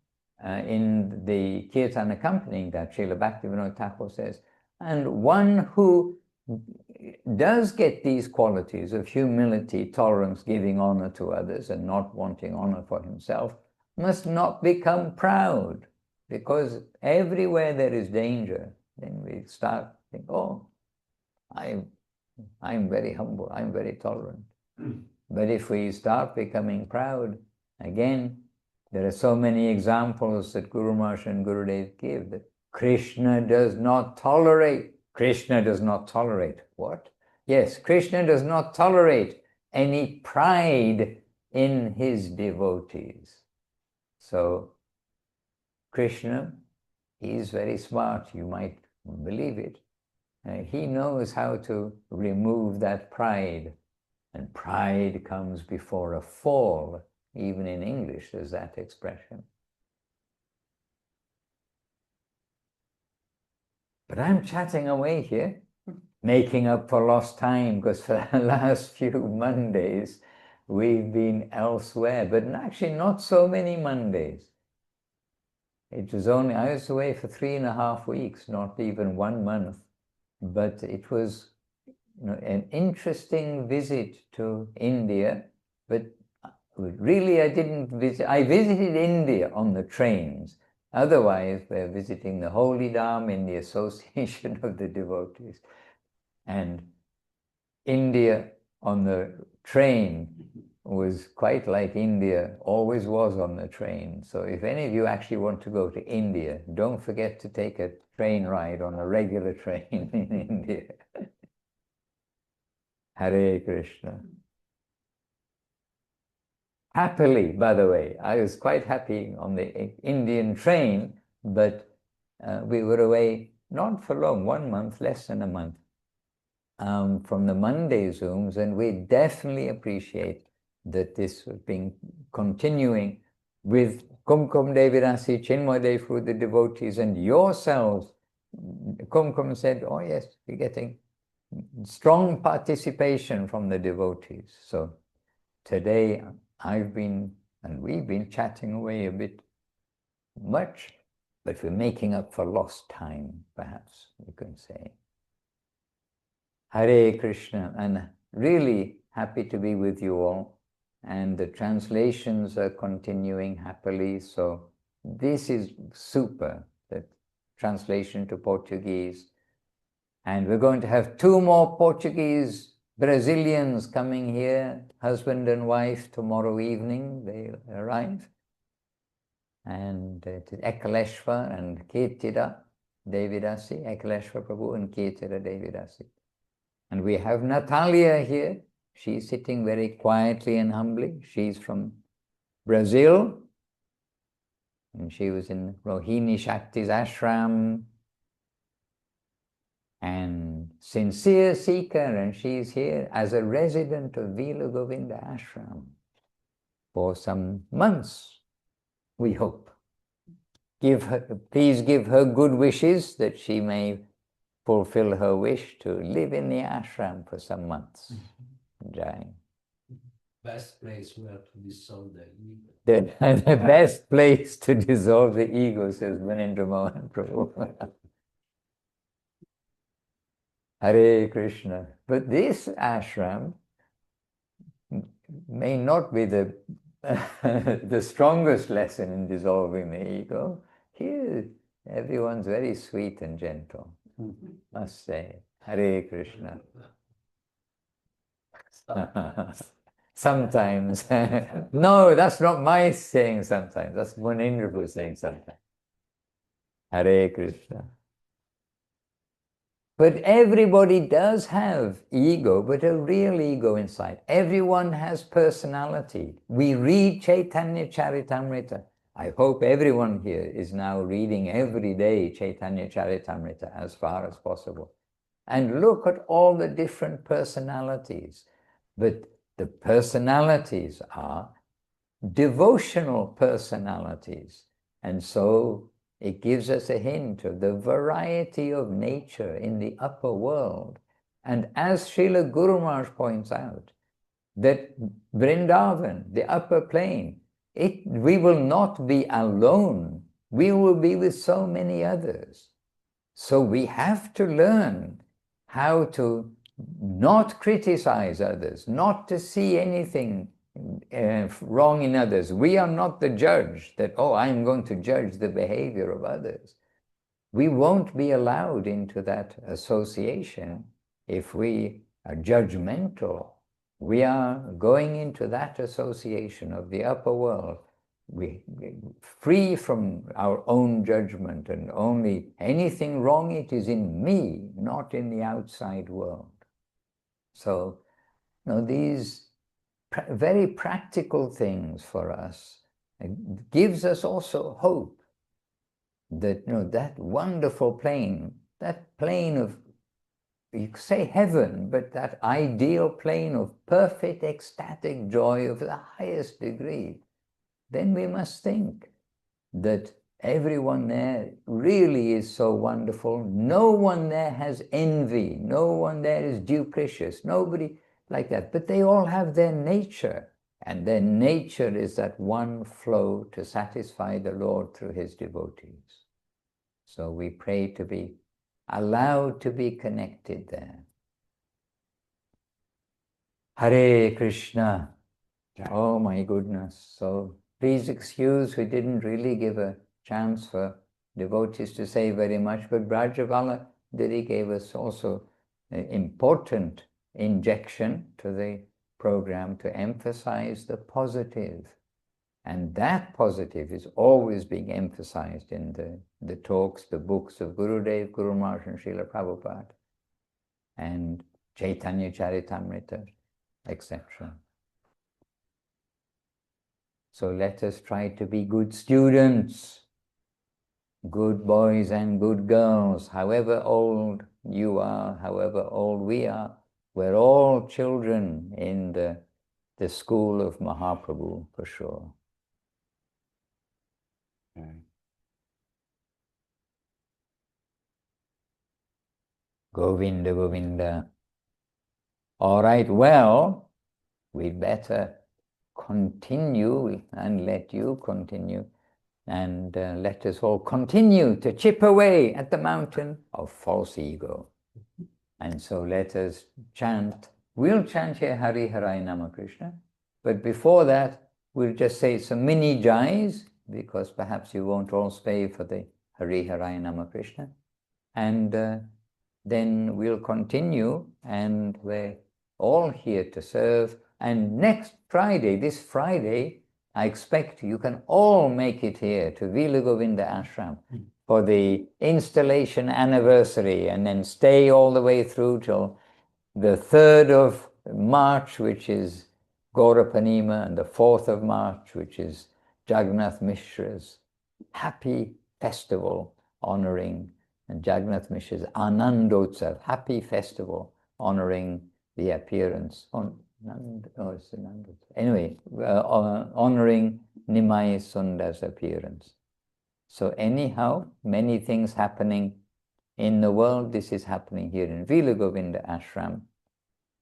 in the Kirtan accompanying that, Srila Bhaktivinoda Thakur says, and one who does get these qualities of humility, tolerance, giving honor to others, and not wanting honor for himself, must not become proud, because everywhere there is danger, then we start to think, oh, I'm very humble, I'm very tolerant. But if we start becoming proud, again, there are so many examples that Guru Maharaj and Gurudev give that Krishna does not tolerate. Krishna does not tolerate what? Yes, Krishna does not tolerate any pride in his devotees. So Krishna, he is very smart, you might believe it. He knows how to remove that pride. And pride comes before a fall. Even in English, there's that expression. But I'm chatting away here, making up for lost time, because for the last few Mondays, we've been elsewhere, but actually not so many Mondays. It was only, I was away for 3.5 weeks, not even 1 month, but it was an interesting visit to India, but really I didn't visit, I visited India on the trains. Otherwise, we're visiting the Holy Dham in the Association of the Devotees. And India on the train was quite like India always was on the train. So if any of you actually want to go to India, don't forget to take a train ride on a regular train in India. Hare Krishna. Happily, by the way, I was quite happy on the Indian train, but we were away not for long, 1 month, less than a month, from the Monday Zooms, and we definitely appreciate that this has been continuing with Kumkum Devirasi, Chinmoy through the devotees, and yourselves. Kumkum said, oh yes, we're getting strong participation from the devotees. So today I've been, and we've been chatting away a bit much, but we're making up for lost time, perhaps we can say. Hare Krishna, and really happy to be with you all. And the translations are continuing happily, so this is super, the translation to Portuguese. And we're going to have 2 more Portuguese Brazilians coming here, husband and wife, tomorrow evening, they arrive. And it is Ekaleshwar and Kirtira Devidasi, Ekaleshwar Prabhu and Kirtira Devidasi. And we have Natalia here. She's sitting very quietly and humbly. She's from Brazil. And she was in Rohini Shakti's ashram. And sincere seeker, and she's here as a resident of Vila Govinda ashram for some months, we hope. Please give her good wishes that she may fulfill her wish to live in the ashram for some months. Jai. Best place where to dissolve the ego. The best place to dissolve the ego, says Manindra Mohan Prabhu. Hare Krishna. But this ashram may not be the, the strongest lesson in dissolving the ego. Here, everyone's very sweet and gentle, must say. Hare Krishna. Sometimes. No, that's not my saying sometimes. That's Munindra who's saying sometimes. Hare Krishna. But everybody does have ego, but a real ego inside. Everyone has personality. We read Chaitanya Charitamrita. I hope everyone here is now reading every day Chaitanya Charitamrita as far as possible. And look at all the different personalities. But the personalities are devotional personalities. And so it gives us a hint of the variety of nature in the upper world. And as Srila Guru Maharaj points out, that Vrindavan, the upper plane, we will not be alone. We will be with so many others. So we have to learn how to not criticize others, not to see anything wrong in others. We are not the judge that, oh, I'm going to judge the behavior of others. We won't be allowed into that association if we are judgmental. We are going into that association of the upper world, free from our own judgment, and only anything wrong, it is in me, not in the outside world. So, these very practical things for us. It gives us also hope that, that wonderful plane, that plane of, you could say heaven, but that ideal plane of perfect ecstatic joy of the highest degree, then we must think that everyone there really is so wonderful. No one there has envy. No one there is duplicitous. Nobody like that. But they all have their nature. And their nature is that one flow to satisfy the Lord through his devotees. So we pray to be allowed to be connected there. Hare Krishna. Oh my goodness. So please excuse, we didn't really give a chance for devotees to say very much, but Brajavala Didi gave us also an important injection to the program to emphasize the positive. And that positive is always being emphasized in the talks, the books of Gurudev, Guru Maharaj and Srila Prabhupada, and Chaitanya Charitamrita, etc. So let us try to be good students, good boys and good girls, however old you are, however old we are. We're all children in the school of Mahaprabhu, for sure. Govinda, Govinda. All right, well, we'd better continue and let you continue. And let us all continue to chip away at the mountain of false ego. And so let us chant. We'll chant here Hari Harai Nama Krishna. But before that, we'll just say some mini jais, because perhaps you won't all stay for the Hari Harai Nama Krishna. And then we'll continue, and we're all here to serve. And next Friday, this Friday, I expect you can all make it here to Vila Govinda Ashram for the installation anniversary, and then stay all the way through till the 3rd of March, which is Gaurapanima, and the 4th of March, which is Jagannath Mishra's happy festival honoring, and Jagannath Mishra's Anandotsav, happy festival honoring the appearance on anyway, honoring Nimai Sundar's appearance. So anyhow, many things happening in the world. This is happening here in Vila Govinda Ashram.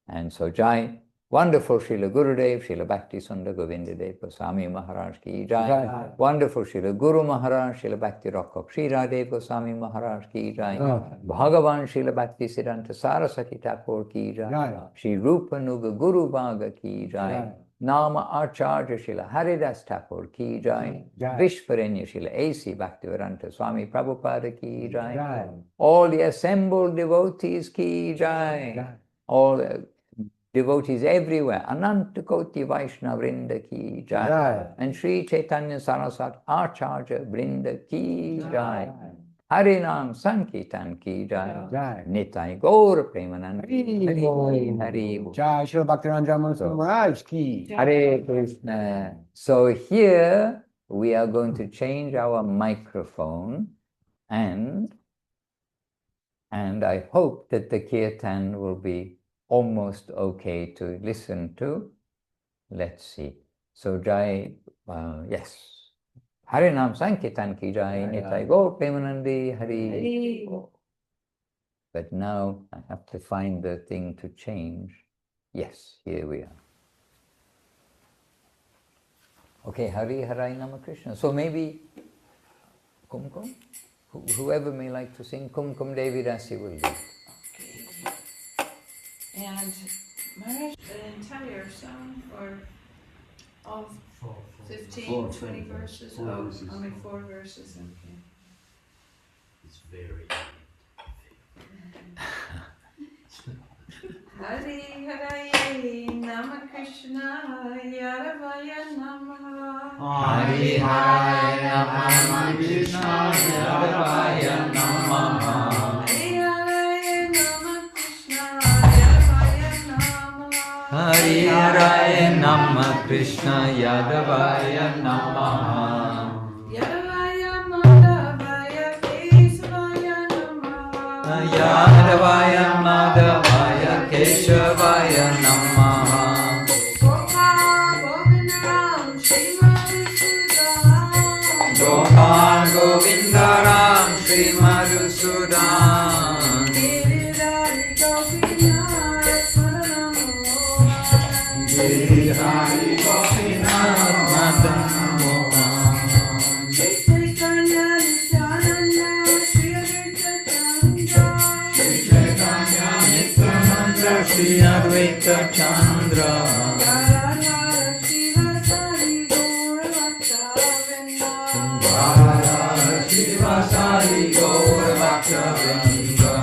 And so Jai, wonderful Srila Gurudev, Srila Bhakti Sundar Govinda Dev Goswami Maharaj ki Jai. Wonderful Srila Guru Maharaj, Srila Bhakti Rockok Srila Dev Goswami Maharaj ki Jai. Bhagavan Srila Bhakti Siddhanta Saraswati Thakur ki Jai. Shri Rupa Nuga Guru Bhaga ki Jai. Nama Acharya Srila Haridas Thakur ki Jai. Vishvarenya Srila A.C. Bhaktivedanta Swami Prabhupada ki Jai. All the assembled devotees ki Jai. All devotees everywhere, Ananta Koti Vaishnava Vrinda ki Jai. And Sri Chaitanya Saraswat Acharya Vrinda ki Jai. Harinam Sankirtan ki Jai. Nitai Gaur Premanand Hari Jai Srila Bhaktivedanta Maharaj ki. Hare Krishna. So here we are going to change our microphone, and I hope that the kirtan will be almost okay to listen to. Let's see. So Jai, yes. Harinam Sankirtan ki Jai, Nitai Gaur Premanandi Hari. But now I have to find the thing to change. Yes, here we are. Okay, Hari Harai Nama Krishna. So maybe Kumkum? Whoever may like to sing Kumkum Devi Dasi will do. And Maharaj, the entire song, or all 15, 20 verses? Oh, only 4 verses. Okay. It's very Hari Harai Nama Krishna Yaravaya Namaha. Hari Harai Nama Krishna Yaravaya Namaha. Hari Harai Nama Krishna Yadavaya Namaha. Yadavaya Madhavaya Kesavaya Namaha. Yadavaya Madhavaya Keshavaya Namaha. Gopal Govindaram Shri Madhusudan. Hari Gopinath Madan Mohan. Shri Chaitanya Nityananda Shri Advaita Chandra. Shiva Sari Gaur Bhakta Vrinda.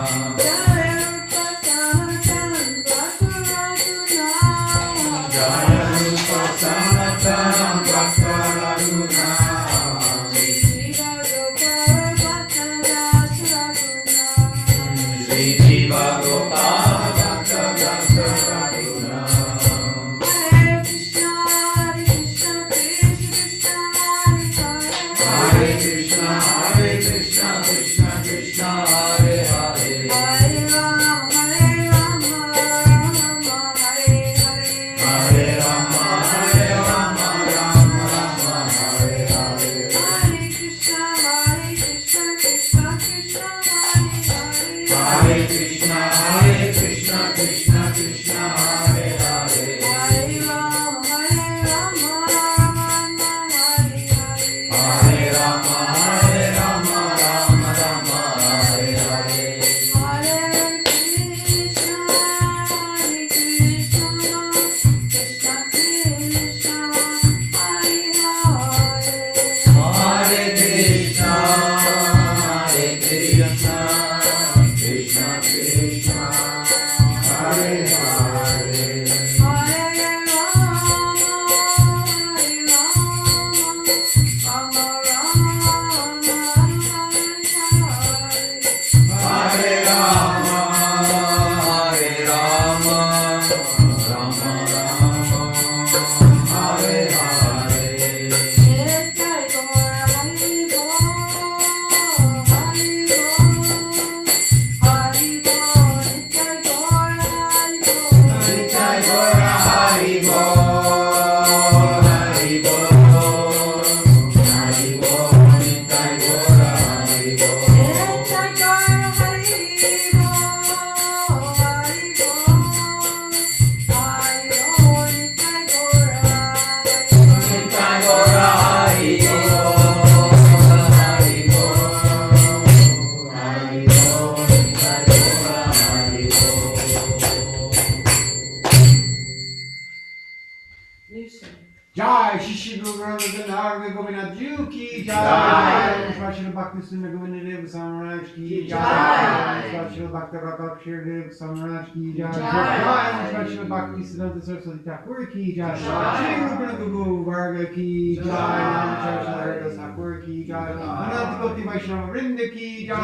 Jai Shishi Guru Narga Govinath Ju Ki Jai Special Bhakti Sundar Govindadev Samaraj Ki Jai Special Bhakti Radha Shirdev Samaraj Ki Jai Special Bhakti Siddhanta Saraswati Thakur Ki Jai Shri Rupa Guru Varga Ki Jai Namacharya Haridas Thakur Ki Jai Anant Koti Vaishnava Vrinda Ki Jai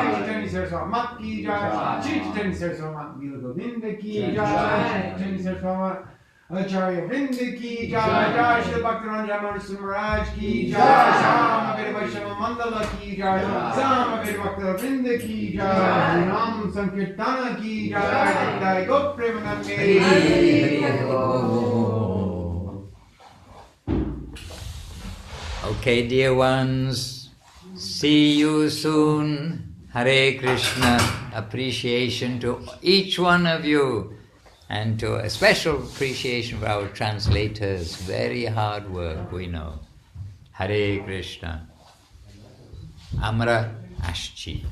Shri Chaitanya Saraswati Mat Ki Jai Shri Chaitanya Saraswati Mat Gila Govinda Ki Jai Shri Chaitanya Saraswati Acharya Vrinda Ki Jai Jai Srila Bhaktivinoda Madhusudan Maharaj Ki Jai Sama Veda Vaishnava Mandala Ki Jai Sama Veda Bhaktivinoda Vrinda Ki Jai Nam Sankirtana Ki Jai Jai Gop Premanande. Okay, dear ones, see you soon. Hare Krishna. Appreciation to each one of you. And to a special appreciation for our translators. Very hard work, we know. Hare Krishna. Amra Ashchi.